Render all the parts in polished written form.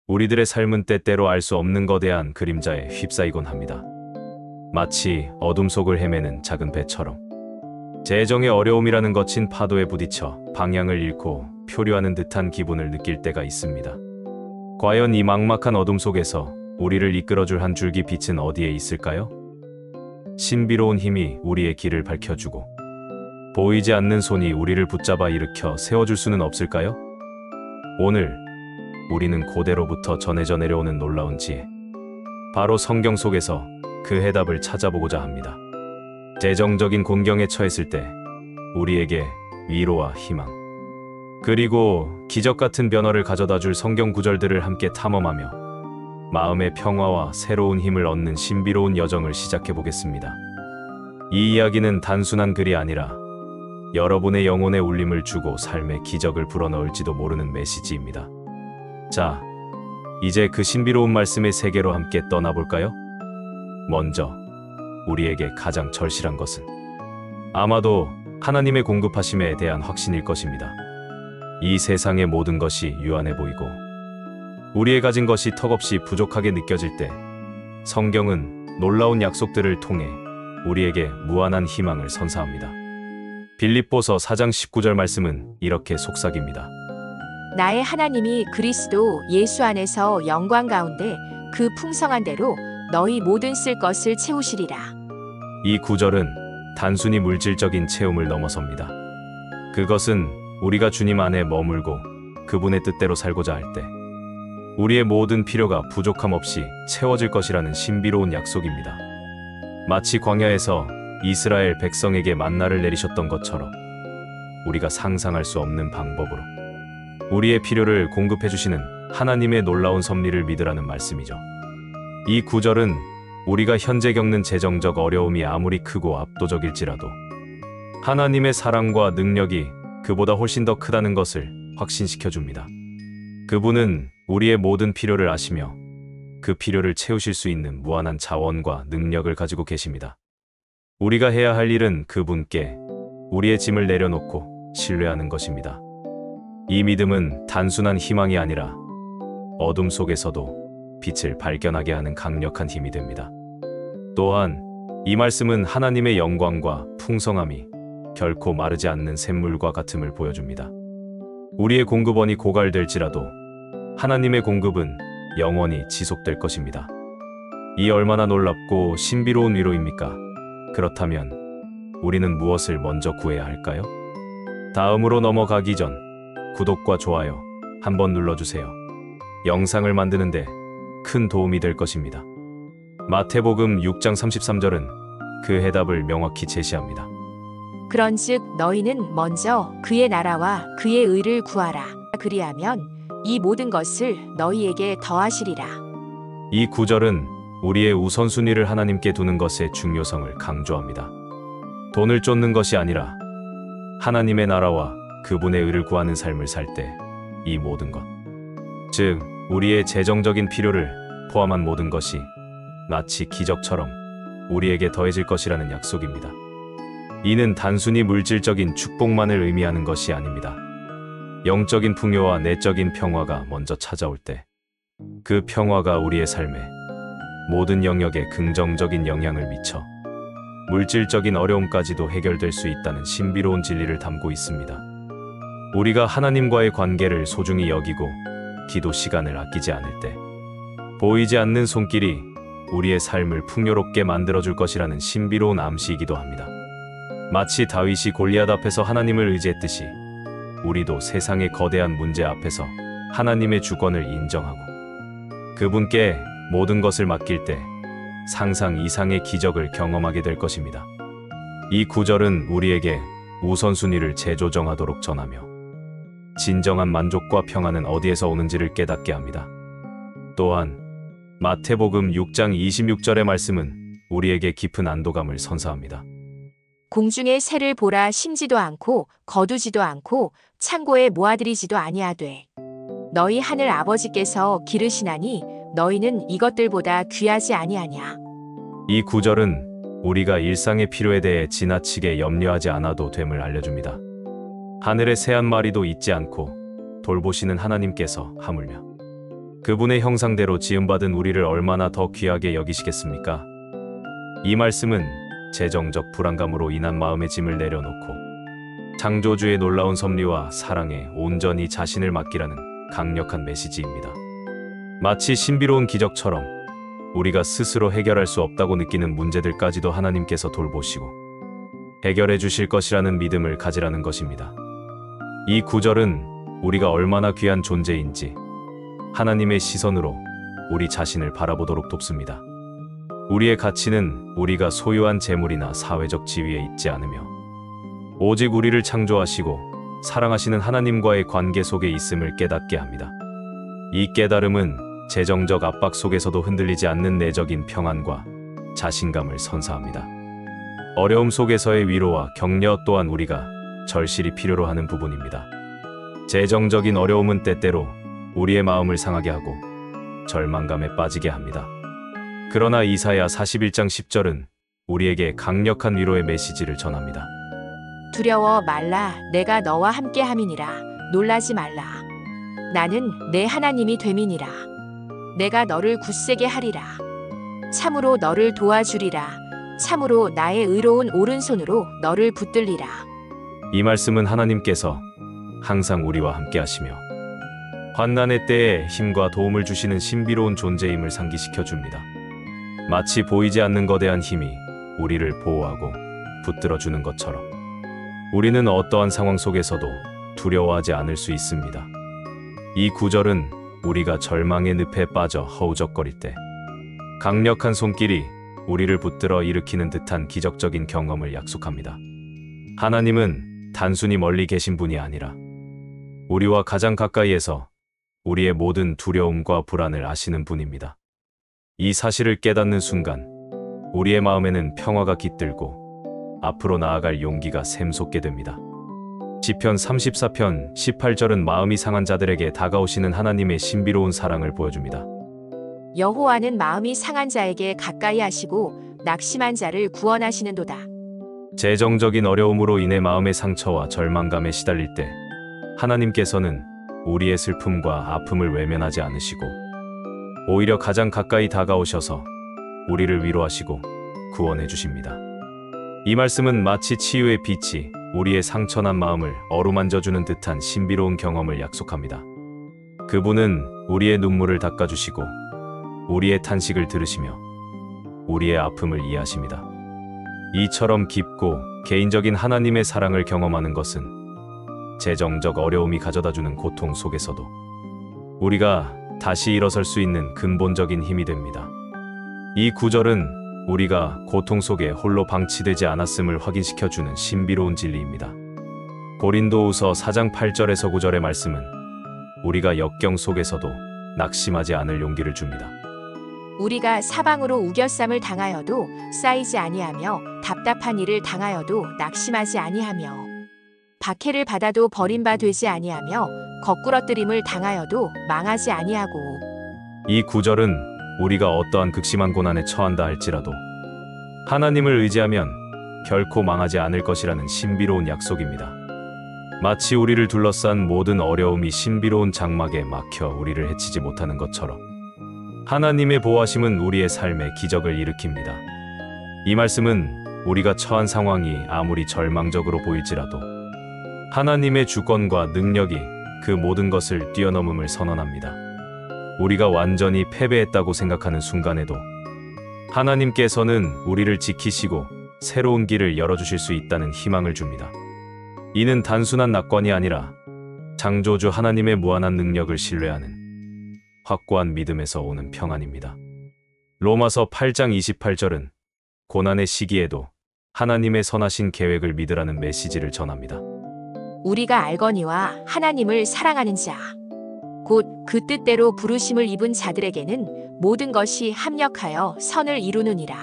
우리들의 삶은 때때로 알 수 없는 거대한 그림자에 휩싸이곤 합니다. 마치 어둠 속을 헤매는 작은 배처럼 재정의 어려움이라는 거친 파도에 부딪혀 방향을 잃고 표류하는 듯한 기분을 느낄 때가 있습니다. 과연 이 막막한 어둠 속에서 우리를 이끌어줄 한 줄기 빛은 어디에 있을까요? 신비로운 힘이 우리의 길을 밝혀주고 보이지 않는 손이 우리를 붙잡아 일으켜 세워줄 수는 없을까요? 오늘 우리는 고대로부터 전해져 내려오는 놀라운 지혜, 바로 성경 속에서 그 해답을 찾아보고자 합니다. 재정적인 곤경에 처했을 때 우리에게 위로와 희망, 그리고 기적 같은 변화를 가져다줄 성경 구절들을 함께 탐험하며 마음의 평화와 새로운 힘을 얻는 신비로운 여정을 시작해 보겠습니다. 이 이야기는 단순한 글이 아니라 여러분의 영혼에 울림을 주고 삶의 기적을 불어넣을지도 모르는 메시지입니다. 자, 이제 그 신비로운 말씀의 세계로 함께 떠나볼까요? 먼저 우리에게 가장 절실한 것은 아마도 하나님의 공급하심에 대한 확신일 것입니다. 이 세상의 모든 것이 유한해 보이고 우리의 가진 것이 턱없이 부족하게 느껴질 때 성경은 놀라운 약속들을 통해 우리에게 무한한 희망을 선사합니다. 빌립보서 4장 19절 말씀은 이렇게 속삭입니다. 나의 하나님이 그리스도 예수 안에서 영광 가운데 그 풍성한 대로 너희 모든 쓸 것을 채우시리라. 이 구절은 단순히 물질적인 채움을 넘어섭니다. 그것은 우리가 주님 안에 머물고 그분의 뜻대로 살고자 할 때 우리의 모든 필요가 부족함 없이 채워질 것이라는 신비로운 약속입니다. 마치 광야에서 이스라엘 백성에게 만나를 내리셨던 것처럼 우리가 상상할 수 없는 방법으로 우리의 필요를 공급해 주시는 하나님의 놀라운 섭리를 믿으라는 말씀이죠. 이 구절은 우리가 현재 겪는 재정적 어려움이 아무리 크고 압도적일지라도 하나님의 사랑과 능력이 그보다 훨씬 더 크다는 것을 확신시켜 줍니다. 그분은 우리의 모든 필요를 아시며 그 필요를 채우실 수 있는 무한한 자원과 능력을 가지고 계십니다. 우리가 해야 할 일은 그분께 우리의 짐을 내려놓고 신뢰하는 것입니다. 이 믿음은 단순한 희망이 아니라 어둠 속에서도 빛을 발견하게 하는 강력한 힘이 됩니다. 또한 이 말씀은 하나님의 영광과 풍성함이 결코 마르지 않는 샘물과 같음을 보여줍니다. 우리의 공급원이 고갈될지라도 하나님의 공급은 영원히 지속될 것입니다. 이 얼마나 놀랍고 신비로운 위로입니까? 그렇다면 우리는 무엇을 먼저 구해야 할까요? 다음으로 넘어가기 전 구독과 좋아요 한번 눌러주세요. 영상을 만드는데 큰 도움이 될 것입니다. 마태복음 6장 33절은 그 해답을 명확히 제시합니다. 그런즉 너희는 먼저 그의 나라와 그의 의를 구하라. 그리하면 이 모든 것을 너희에게 더하시리라. 이 구절은 우리의 우선순위를 하나님께 두는 것의 중요성을 강조합니다. 돈을 쫓는 것이 아니라 하나님의 나라와 그분의 의를 구하는 삶을 살 때 이 모든 것, 즉 우리의 재정적인 필요를 포함한 모든 것이 마치 기적처럼 우리에게 더해질 것이라는 약속입니다. 이는 단순히 물질적인 축복만을 의미하는 것이 아닙니다. 영적인 풍요와 내적인 평화가 먼저 찾아올 때 그 평화가 우리의 삶에 모든 영역에 긍정적인 영향을 미쳐 물질적인 어려움까지도 해결될 수 있다는 신비로운 진리를 담고 있습니다. 우리가 하나님과의 관계를 소중히 여기고 기도 시간을 아끼지 않을 때 보이지 않는 손길이 우리의 삶을 풍요롭게 만들어줄 것이라는 신비로운 암시이기도 합니다. 마치 다윗이 골리앗 앞에서 하나님을 의지했듯이 우리도 세상의 거대한 문제 앞에서 하나님의 주권을 인정하고 그분께 모든 것을 맡길 때 상상 이상의 기적을 경험하게 될 것입니다. 이 구절은 우리에게 우선순위를 재조정하도록 전하며 진정한 만족과 평안은 어디에서 오는지를 깨닫게 합니다. 또한 마태복음 6장 26절의 말씀은 우리에게 깊은 안도감을 선사합니다. 공중의 새를 보라. 심지도 않고 거두지도 않고 창고에 모아들이지도 아니하되 너희 하늘 아버지께서 기르시나니 너희는 이것들보다 귀하지 아니하냐. 이 구절은 우리가 일상의 필요에 대해 지나치게 염려하지 않아도 됨을 알려줍니다. 하늘의 새 한 마리도 잊지 않고 돌보시는 하나님께서 하물며 그분의 형상대로 지음받은 우리를 얼마나 더 귀하게 여기시겠습니까? 이 말씀은 재정적 불안감으로 인한 마음의 짐을 내려놓고 창조주의 놀라운 섭리와 사랑에 온전히 자신을 맡기라는 강력한 메시지입니다. 마치 신비로운 기적처럼 우리가 스스로 해결할 수 없다고 느끼는 문제들까지도 하나님께서 돌보시고 해결해 주실 것이라는 믿음을 가지라는 것입니다. 이 구절은 우리가 얼마나 귀한 존재인지 하나님의 시선으로 우리 자신을 바라보도록 돕습니다. 우리의 가치는 우리가 소유한 재물이나 사회적 지위에 있지 않으며 오직 우리를 창조하시고 사랑하시는 하나님과의 관계 속에 있음을 깨닫게 합니다. 이 깨달음은 재정적 압박 속에서도 흔들리지 않는 내적인 평안과 자신감을 선사합니다. 어려움 속에서의 위로와 격려 또한 우리가 절실히 필요로 하는 부분입니다. 재정적인 어려움은 때때로 우리의 마음을 상하게 하고 절망감에 빠지게 합니다. 그러나 이사야 41장 10절은 우리에게 강력한 위로의 메시지를 전합니다. 두려워 말라. 내가 너와 함께 함이니라. 놀라지 말라. 나는 내 하나님이 됨이니라. 내가 너를 굳세게 하리라. 참으로 너를 도와주리라. 참으로 나의 의로운 오른손으로 너를 붙들리라. 이 말씀은 하나님께서 항상 우리와 함께 하시며 환난의 때에 힘과 도움을 주시는 신비로운 존재임을 상기시켜 줍니다. 마치 보이지 않는 거대한 힘이 우리를 보호하고 붙들어 주는 것처럼 우리는 어떠한 상황 속에서도 두려워하지 않을 수 있습니다. 이 구절은 우리가 절망의 늪에 빠져 허우적거릴 때 강력한 손길이 우리를 붙들어 일으키는 듯한 기적적인 경험을 약속합니다. 하나님은 단순히 멀리 계신 분이 아니라 우리와 가장 가까이에서 우리의 모든 두려움과 불안을 아시는 분입니다. 이 사실을 깨닫는 순간 우리의 마음에는 평화가 깃들고 앞으로 나아갈 용기가 샘솟게 됩니다. 시편 34편 18절은 마음이 상한 자들에게 다가오시는 하나님의 신비로운 사랑을 보여줍니다. 여호와는 마음이 상한 자에게 가까이 하시고 낙심한 자를 구원하시는도다. 재정적인 어려움으로 인해 마음의 상처와 절망감에 시달릴 때 하나님께서는 우리의 슬픔과 아픔을 외면하지 않으시고 오히려 가장 가까이 다가오셔서 우리를 위로하시고 구원해 주십니다. 이 말씀은 마치 치유의 빛이 우리의 상처난 마음을 어루만져주는 듯한 신비로운 경험을 약속합니다. 그분은 우리의 눈물을 닦아주시고 우리의 탄식을 들으시며 우리의 아픔을 이해하십니다. 이처럼 깊고 개인적인 하나님의 사랑을 경험하는 것은 재정적 어려움이 가져다주는 고통 속에서도 우리가 다시 일어설 수 있는 근본적인 힘이 됩니다. 이 구절은 우리가 고통 속에 홀로 방치되지 않았음을 확인시켜주는 신비로운 진리입니다. 고린도후서 4장 8절에서 9절의 말씀은 우리가 역경 속에서도 낙심하지 않을 용기를 줍니다. 우리가 사방으로 우겨쌈을 당하여도 쌓이지 아니하며 답답한 일을 당하여도 낙심하지 아니하며 박해를 받아도 버림바 되지 아니하며 거꾸러뜨림을 당하여도 망하지 아니하고. 이 구절은 우리가 어떠한 극심한 고난에 처한다 할지라도 하나님을 의지하면 결코 망하지 않을 것이라는 신비로운 약속입니다. 마치 우리를 둘러싼 모든 어려움이 신비로운 장막에 막혀 우리를 해치지 못하는 것처럼 하나님의 보호하심은 우리의 삶에 기적을 일으킵니다. 이 말씀은 우리가 처한 상황이 아무리 절망적으로 보일지라도 하나님의 주권과 능력이 그 모든 것을 뛰어넘음을 선언합니다. 우리가 완전히 패배했다고 생각하는 순간에도 하나님께서는 우리를 지키시고 새로운 길을 열어주실 수 있다는 희망을 줍니다. 이는 단순한 낙관이 아니라 창조주 하나님의 무한한 능력을 신뢰하는 확고한 믿음에서 오는 평안입니다. 로마서 8장 28절은 고난의 시기에도 하나님의 선하신 계획을 믿으라는 메시지를 전합니다. 우리가 알거니와 하나님을 사랑하는 자 곧 그 뜻대로 부르심을 입은 자들에게는 모든 것이 합력하여 선을 이루느니라.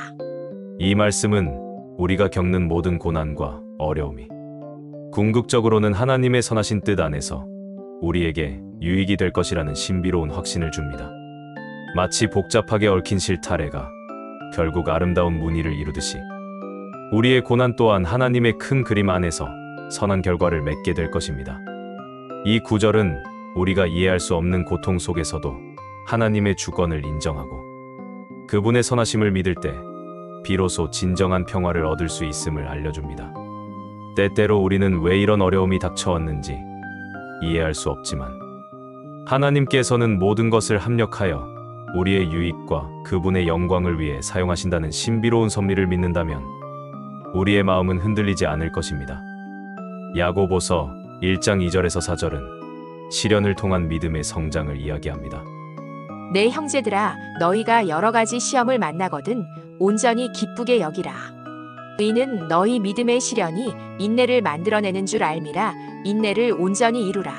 이 말씀은 우리가 겪는 모든 고난과 어려움이 궁극적으로는 하나님의 선하신 뜻 안에서 우리에게 유익이 될 것이라는 신비로운 확신을 줍니다. 마치 복잡하게 얽힌 실타래가 결국 아름다운 무늬를 이루듯이 우리의 고난 또한 하나님의 큰 그림 안에서 선한 결과를 맺게 될 것입니다. 이 구절은 우리가 이해할 수 없는 고통 속에서도 하나님의 주권을 인정하고 그분의 선하심을 믿을 때 비로소 진정한 평화를 얻을 수 있음을 알려줍니다. 때때로 우리는 왜 이런 어려움이 닥쳐왔는지 이해할 수 없지만 하나님께서는 모든 것을 합력하여 우리의 유익과 그분의 영광을 위해 사용하신다는 신비로운 섭리를 믿는다면 우리의 마음은 흔들리지 않을 것입니다. 야고보서 1장 2절에서 4절은 시련을 통한 믿음의 성장을 이야기합니다. 내 형제들아 너희가 여러 가지 시험을 만나거든 온전히 기쁘게 여기라. 의는 너희 믿음의 시련이 인내를 만들어내는 줄 알미라. 인내를 온전히 이루라.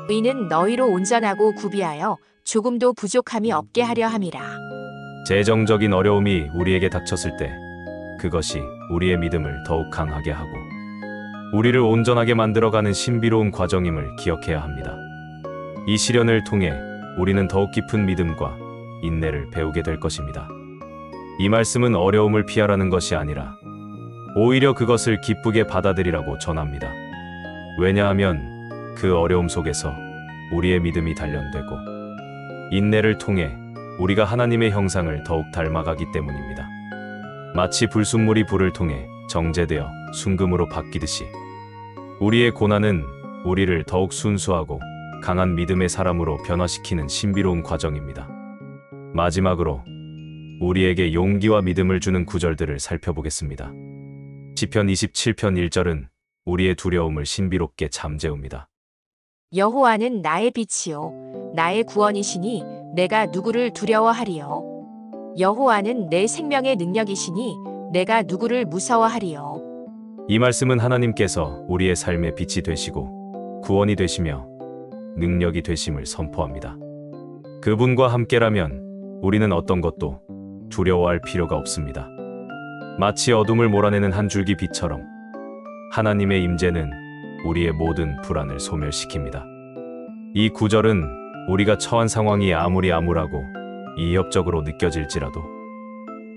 의는 너희로 온전하고 구비하여 조금도 부족함이 없게 하려 함이라. 재정적인 어려움이 우리에게 닥쳤을 때 그것이 우리의 믿음을 더욱 강하게 하고 우리를 온전하게 만들어가는 신비로운 과정임을 기억해야 합니다. 이 시련을 통해 우리는 더욱 깊은 믿음과 인내를 배우게 될 것입니다. 이 말씀은 어려움을 피하라는 것이 아니라 오히려 그것을 기쁘게 받아들이라고 전합니다. 왜냐하면 그 어려움 속에서 우리의 믿음이 단련되고 인내를 통해 우리가 하나님의 형상을 더욱 닮아가기 때문입니다. 마치 불순물이 불을 통해 정제되어 순금으로 바뀌듯이 우리의 고난은 우리를 더욱 순수하고 강한 믿음의 사람으로 변화시키는 신비로운 과정입니다. 마지막으로 우리에게 용기와 믿음을 주는 구절들을 살펴보겠습니다. 시편 27편 1절은 우리의 두려움을 신비롭게 잠재웁니다. 여호와는 나의 빛이요 나의 구원이시니 내가 누구를 두려워하리요. 여호와는 내 생명의 능력이시니 내가 누구를 무서워하리요. 이 말씀은 하나님께서 우리의 삶의 빛이 되시고 구원이 되시며 능력이 되심을 선포합니다. 그분과 함께라면 우리는 어떤 것도 두려워할 필요가 없습니다. 마치 어둠을 몰아내는 한 줄기 빛처럼 하나님의 임재는 우리의 모든 불안을 소멸시킵니다. 이 구절은 우리가 처한 상황이 아무리 암울하고 이협적으로 느껴질지라도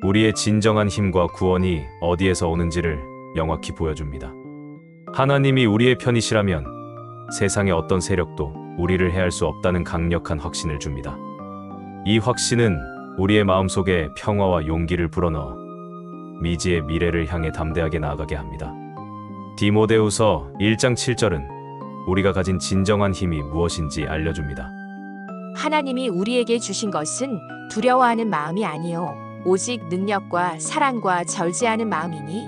우리의 진정한 힘과 구원이 어디에서 오는지를 명확히 보여줍니다. 하나님이 우리의 편이시라면 세상의 어떤 세력도 우리를 해할 수 없다는 강력한 확신을 줍니다. 이 확신은 우리의 마음속에 평화와 용기를 불어넣어 미지의 미래를 향해 담대하게 나아가게 합니다. 디모데후서 1장 7절은 우리가 가진 진정한 힘이 무엇인지 알려줍니다. 하나님이 우리에게 주신 것은 두려워하는 마음이 아니요 오직 능력과 사랑과 절제하는 마음이니.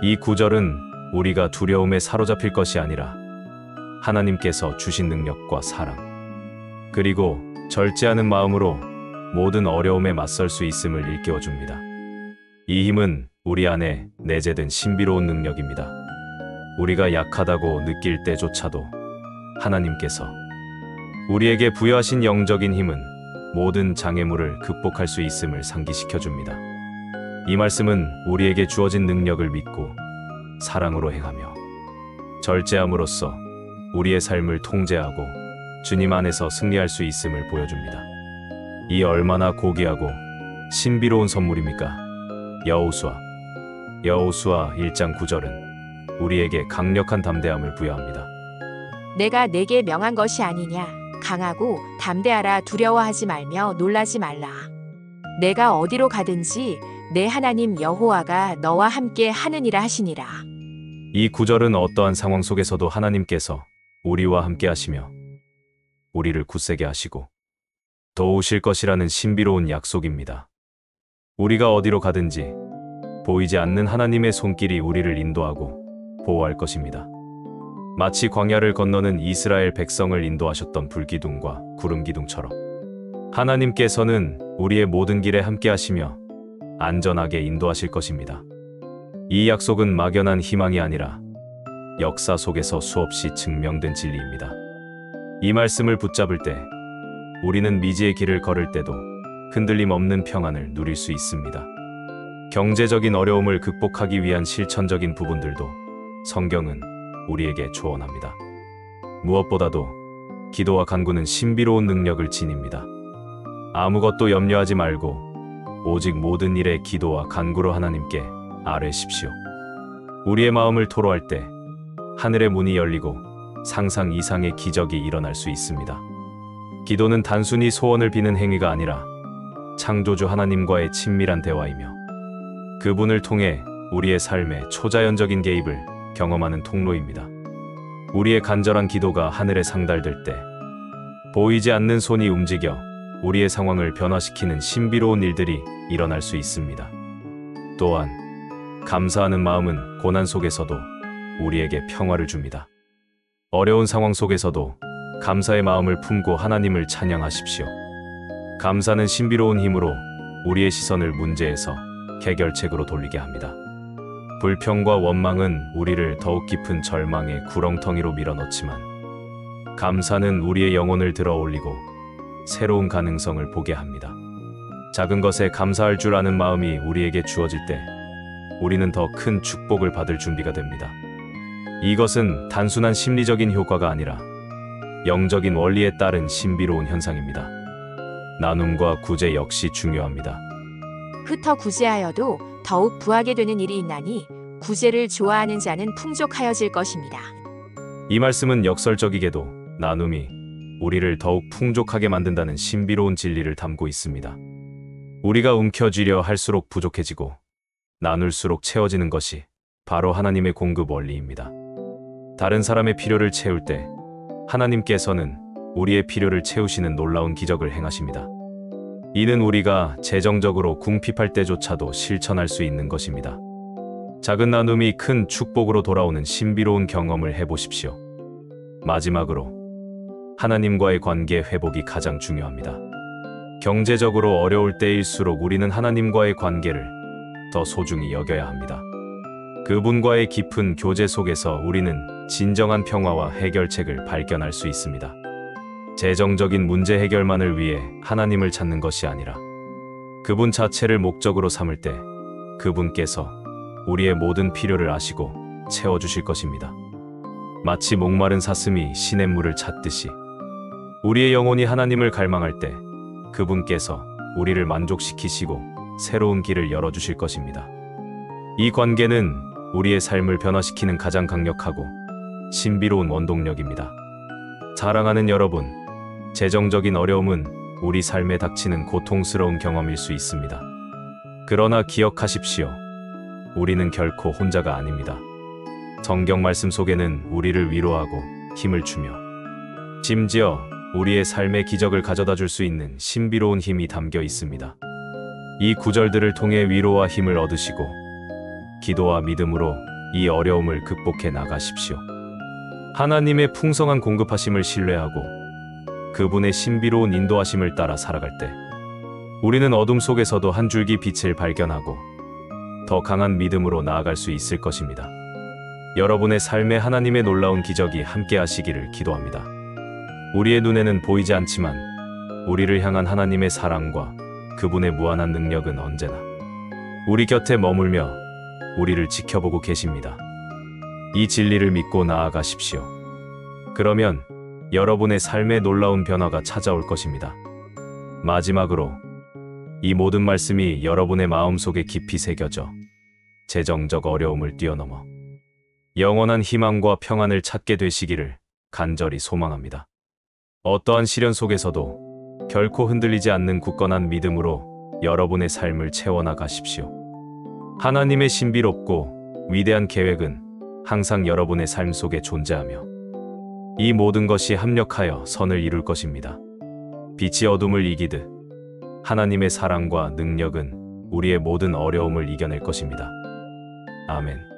이 구절은 우리가 두려움에 사로잡힐 것이 아니라 하나님께서 주신 능력과 사랑 그리고 절제하는 마음으로 모든 어려움에 맞설 수 있음을 일깨워줍니다. 이 힘은 우리 안에 내재된 신비로운 능력입니다. 우리가 약하다고 느낄 때조차도 하나님께서 우리에게 부여하신 영적인 힘은 모든 장애물을 극복할 수 있음을 상기시켜줍니다. 이 말씀은 우리에게 주어진 능력을 믿고 사랑으로 행하며 절제함으로써 우리의 삶을 통제하고 주님 안에서 승리할 수 있음을 보여줍니다. 이 얼마나 고귀하고 신비로운 선물입니까? 여호수아 1장 9절은 우리에게 강력한 담대함을 부여합니다. 내가 내게 명한 것이 아니냐. 강하고 담대하라. 두려워하지 말며 놀라지 말라. 내가 어디로 가든지 내 하나님 여호와가 너와 함께 하느니라 하시니라. 이 구절은 어떠한 상황 속에서도 하나님께서 우리와 함께 하시며 우리를 굳세게 하시고 도우실 것이라는 신비로운 약속입니다. 우리가 어디로 가든지 보이지 않는 하나님의 손길이 우리를 인도하고 보호할 것입니다. 마치 광야를 건너는 이스라엘 백성을 인도하셨던 불기둥과 구름기둥처럼 하나님께서는 우리의 모든 길에 함께 하시며 안전하게 인도하실 것입니다. 이 약속은 막연한 희망이 아니라 역사 속에서 수없이 증명된 진리입니다. 이 말씀을 붙잡을 때 우리는 미지의 길을 걸을 때도 흔들림 없는 평안을 누릴 수 있습니다. 경제적인 어려움을 극복하기 위한 실천적인 부분들도 성경은 우리에게 조언합니다. 무엇보다도 기도와 간구는 신비로운 능력을 지닙니다. 아무것도 염려하지 말고 오직 모든 일에 기도와 간구로 하나님께 아뢰십시오. 우리의 마음을 토로할 때 하늘의 문이 열리고 상상 이상의 기적이 일어날 수 있습니다. 기도는 단순히 소원을 비는 행위가 아니라 창조주 하나님과의 친밀한 대화이며 그분을 통해 우리의 삶에 초자연적인 개입을 경험하는 통로입니다. 우리의 간절한 기도가 하늘에 상달될 때 보이지 않는 손이 움직여 우리의 상황을 변화시키는 신비로운 일들이 일어날 수 있습니다. 또한 감사하는 마음은 고난 속에서도 우리에게 평화를 줍니다. 어려운 상황 속에서도 감사의 마음을 품고 하나님을 찬양하십시오. 감사는 신비로운 힘으로 우리의 시선을 문제에서 해결책으로 돌리게 합니다. 불평과 원망은 우리를 더욱 깊은 절망의 구렁텅이로 밀어넣지만 감사는 우리의 영혼을 들어 올리고 새로운 가능성을 보게 합니다. 작은 것에 감사할 줄 아는 마음이 우리에게 주어질 때 우리는 더 큰 축복을 받을 준비가 됩니다. 이것은 단순한 심리적인 효과가 아니라 영적인 원리에 따른 신비로운 현상입니다. 나눔과 구제 역시 중요합니다. 흩어 구제하여도 더욱 부하게 되는 일이 있나니 구제를 좋아하는 자는 풍족하여질 것입니다. 이 말씀은 역설적이게도 나눔이 우리를 더욱 풍족하게 만든다는 신비로운 진리를 담고 있습니다. 우리가 움켜쥐려 할수록 부족해지고 나눌수록 채워지는 것이 바로 하나님의 공급 원리입니다. 다른 사람의 필요를 채울 때 하나님께서는 우리의 필요를 채우시는 놀라운 기적을 행하십니다. 이는 우리가 재정적으로 궁핍할 때조차도 실천할 수 있는 것입니다. 작은 나눔이 큰 축복으로 돌아오는 신비로운 경험을 해보십시오. 마지막으로 하나님과의 관계 회복이 가장 중요합니다. 경제적으로 어려울 때일수록 우리는 하나님과의 관계를 더 소중히 여겨야 합니다. 그분과의 깊은 교제 속에서 우리는 진정한 평화와 해결책을 발견할 수 있습니다. 재정적인 문제 해결만을 위해 하나님을 찾는 것이 아니라 그분 자체를 목적으로 삼을 때 그분께서 우리의 모든 필요를 아시고 채워주실 것입니다. 마치 목마른 사슴이 시냇물을 찾듯이 우리의 영혼이 하나님을 갈망할 때 그분께서 우리를 만족시키시고 새로운 길을 열어주실 것입니다. 이 관계는 우리의 삶을 변화시키는 가장 강력하고 신비로운 원동력입니다. 사랑하는 여러분, 재정적인 어려움은 우리 삶에 닥치는 고통스러운 경험일 수 있습니다. 그러나 기억하십시오. 우리는 결코 혼자가 아닙니다. 성경 말씀 속에는 우리를 위로하고 힘을 주며 심지어 우리의 삶의 기적을 가져다 줄 수 있는 신비로운 힘이 담겨 있습니다. 이 구절들을 통해 위로와 힘을 얻으시고 기도와 믿음으로 이 어려움을 극복해 나가십시오. 하나님의 풍성한 공급하심을 신뢰하고 그분의 신비로운 인도하심을 따라 살아갈 때 우리는 어둠 속에서도 한 줄기 빛을 발견하고 더 강한 믿음으로 나아갈 수 있을 것입니다. 여러분의 삶에 하나님의 놀라운 기적이 함께 하시기를 기도합니다. 우리의 눈에는 보이지 않지만 우리를 향한 하나님의 사랑과 그분의 무한한 능력은 언제나 우리 곁에 머물며 우리를 지켜보고 계십니다. 이 진리를 믿고 나아가십시오. 그러면 여러분의 삶에 놀라운 변화가 찾아올 것입니다. 마지막으로 이 모든 말씀이 여러분의 마음속에 깊이 새겨져 재정적 어려움을 뛰어넘어 영원한 희망과 평안을 찾게 되시기를 간절히 소망합니다. 어떠한 시련 속에서도 결코 흔들리지 않는 굳건한 믿음으로 여러분의 삶을 채워나가십시오. 하나님의 신비롭고 위대한 계획은 항상 여러분의 삶 속에 존재하며 이 모든 것이 합력하여 선을 이룰 것입니다. 빛이 어둠을 이기듯 하나님의 사랑과 능력은 우리의 모든 어려움을 이겨낼 것입니다. 아멘.